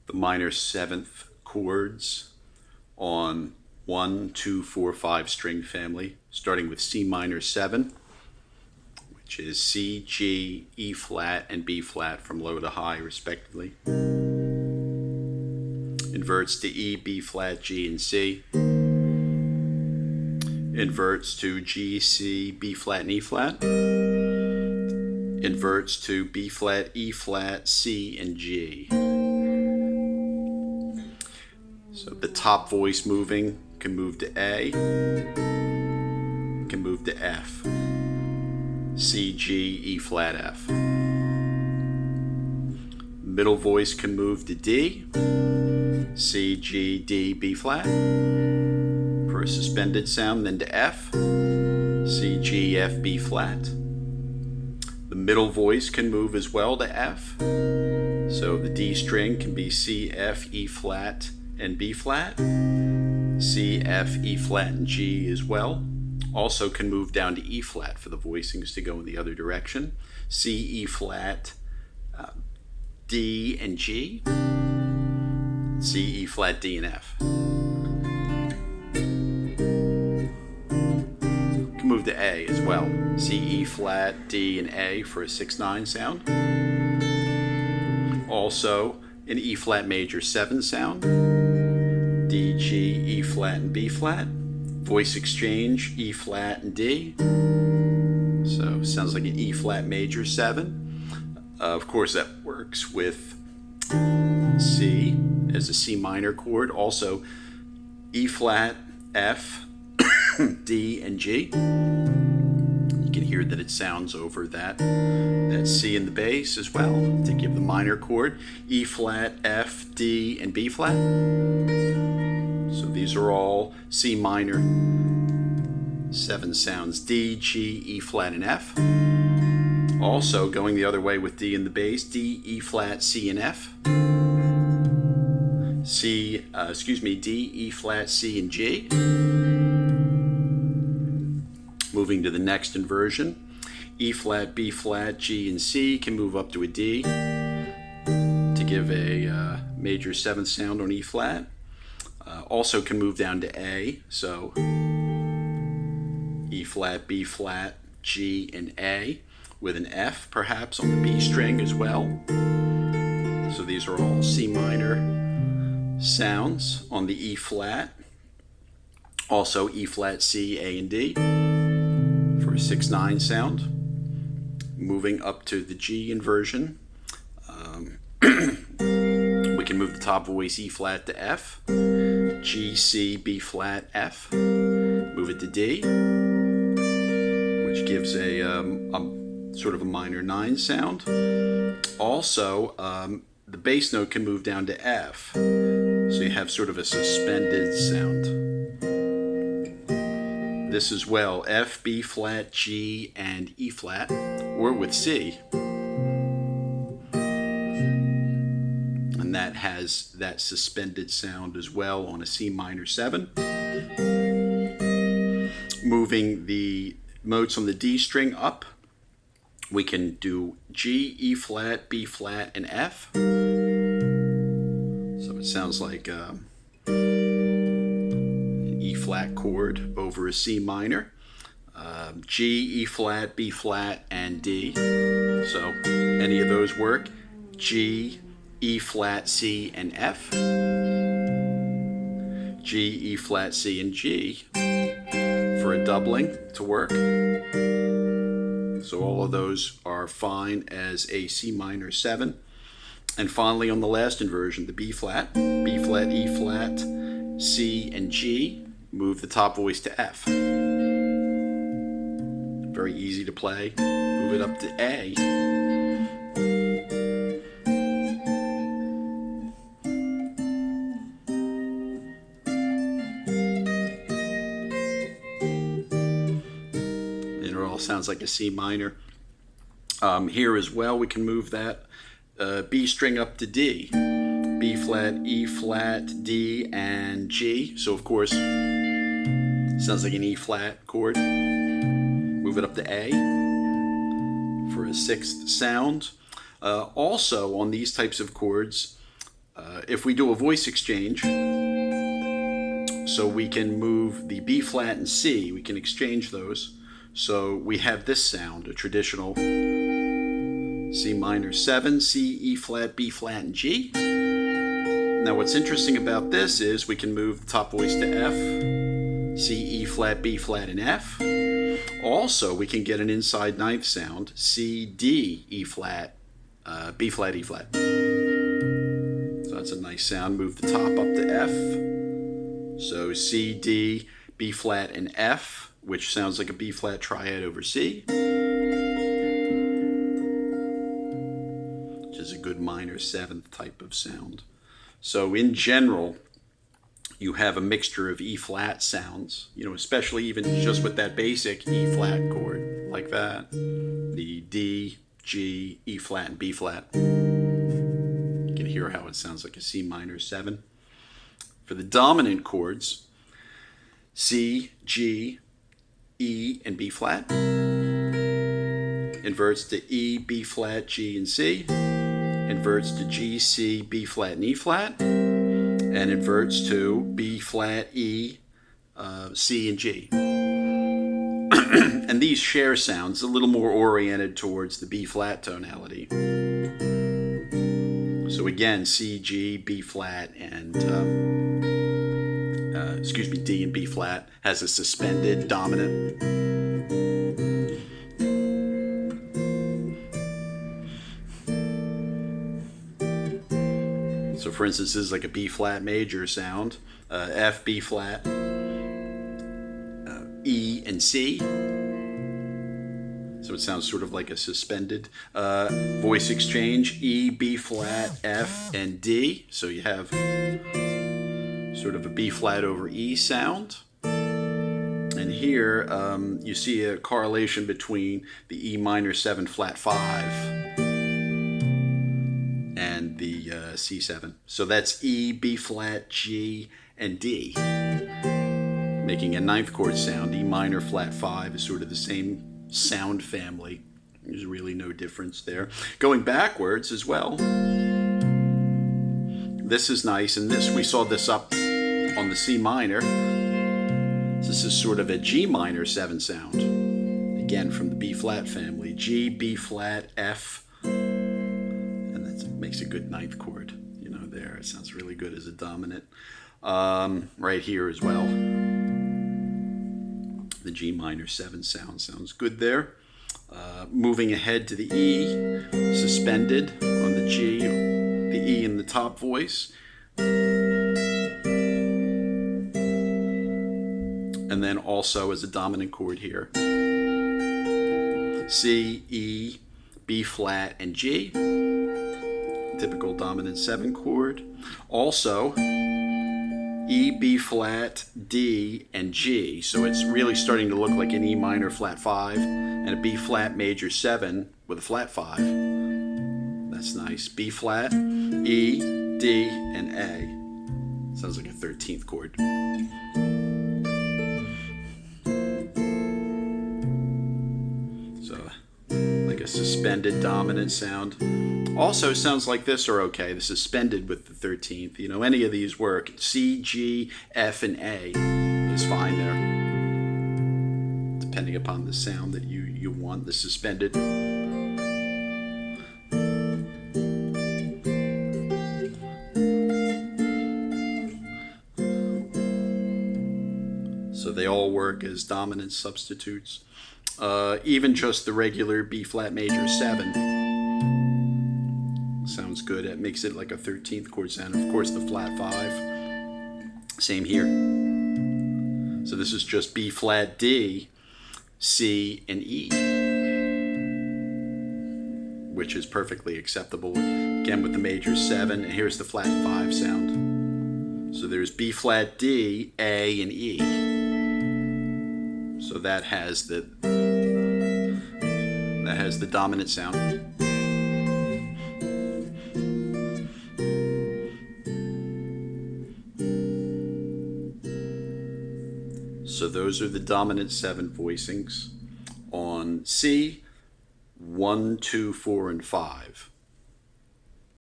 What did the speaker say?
the minor seventh chords on 1, 2, 4, 5 string family, starting with C minor 7, which is C, G, E flat, and B flat from low to high respectively. Inverts to E, B flat, G, and C. Inverts to G, C, B flat, and E flat. Inverts to B flat, E flat, C, and G. So the top voice moving can move to A, can move to F. C, G, E flat, F. Middle voice can move to D, C, G, D, B flat for a suspended sound, then to F, C, G, F, B flat. The middle voice can move as well to F, so the D string can be C, F, E flat, and B flat, C, F, E flat, and G as well. Also can move down to E flat for the voicings to go in the other direction. C, E flat, D, and G. C, E flat, D, and F. Can move to A as well. C, E flat, D, and A for a 6/9 sound. Also an E flat major 7 sound. D, G, E flat, and B flat. Voice exchange, E flat and D. So sounds like an E flat major 7. Of course that works with C as a C minor chord. Also E flat, F, D, and G. You can hear that it sounds over that C in the bass as well to give the minor chord. E flat, F, D, and B flat. So these are all C minor 7 sounds. D, G, E flat, and F. Also going the other way with D in the bass, D, E flat, C, and F. D, E flat, C, and G. Moving to the next inversion, E flat, B flat, G, and C can move up to a D to give a major 7th sound on E flat. Also can move down to A, so E flat, B flat, G, and A, with an F perhaps on the B string as well. So these are all C minor sounds on the E flat. Also E flat, C, A, and D for a 6/9 sound. Moving up to the G inversion, we can move the top voice E flat to F, G, C, B flat, F. Move it to D, which gives a sort of a minor 9 sound. Also, the bass note can move down to F, so you have sort of a suspended sound. This as well, F, B flat, G, and E flat, or with C. And that has that suspended sound as well on a C minor 7. Moving the notes on the D string up, we can do G, E flat, B flat, and F. So it sounds like an E flat chord over a C minor. G, E flat, B flat, and D. So any of those work. G, E flat, C, and F. G, E flat, C, and G for a doubling to work. So all of those are fine as a C minor 7. And finally on the last inversion, the B flat, E flat, C, and G, move the top voice to F. Very easy to play. Move it up to A. It all sounds like a C minor. Here as well, we can move that B string up to D. B flat, E flat, D, and G. So of course, sounds like an E flat chord. Move it up to A for a 6th sound. Also on these types of chords, if we do a voice exchange, so we can move the B flat and C, we can exchange those. So we have this sound, a traditional C minor 7, C, E flat, B flat, and G. Now what's interesting about this is we can move the top voice to F, C, E flat, B flat, and F. Also, we can get an inside ninth sound, C, D, E flat, B flat, E flat. So that's a nice sound. Move the top up to F. So C, D, B flat, and F, which sounds like a B flat triad over C, which is a good minor 7th type of sound. So in general, you have a mixture of E flat sounds, especially even just with that basic E flat chord like that. The D, G, E flat, and B flat. You can hear how it sounds like a C minor 7. For the dominant chords, C, G, E, and B flat. Inverts to E, B flat, G, and C. Inverts to G, C, B flat, and E flat. And inverts to B flat, E, C, and G. And these share sounds a little more oriented towards the B flat tonality. So again, C, G, B flat, and D and B flat has a suspended dominant. So for instance, this is like a B flat major sound, F, B flat, E, and C. So it sounds sort of like a suspended voice exchange, E, B flat, F, and D. So you have sort of a B flat over E sound. And here you see a correlation between the E minor 7 flat 5 and the C7. So that's E, B flat, G, and D, making a ninth chord sound. E minor flat 5 is sort of the same sound family. There's really no difference there. Going backwards as well, this is nice, and this we saw this up on the C minor. This is sort of a G minor 7 sound, again from the B flat family. G, B flat, F, and that makes a good ninth chord. There it sounds really good as a dominant. Right here as well, the G minor 7 sounds good there. Moving ahead to the E, suspended on the G, the E in the top voice. And then also as a dominant chord here, C, E, B flat, and G, typical dominant 7 chord. Also E, B flat, D, and G. So it's really starting to look like an E minor flat 5 and a B flat major 7 with a flat 5. That's nice. B flat, E, D, and A. Sounds like a 13th chord. So like a suspended dominant sound. Also sounds like this are okay. The suspended with the 13th. Any of these work. C, G, F, and A is fine there, depending upon the sound that you want, the suspended. So they all work as dominant substitutes. Even just the regular B flat major 7 sounds good. It makes it like a 13th chord sound. Of course, the flat 5, same here. So this is just B flat, D, C, and E, which is perfectly acceptable. Again, with the major 7, and here's the flat 5 sound. So there's B flat, D, A, and E. So that has the dominant sound. So those are the dominant 7 voicings on C, 1, 2, 4, and 5.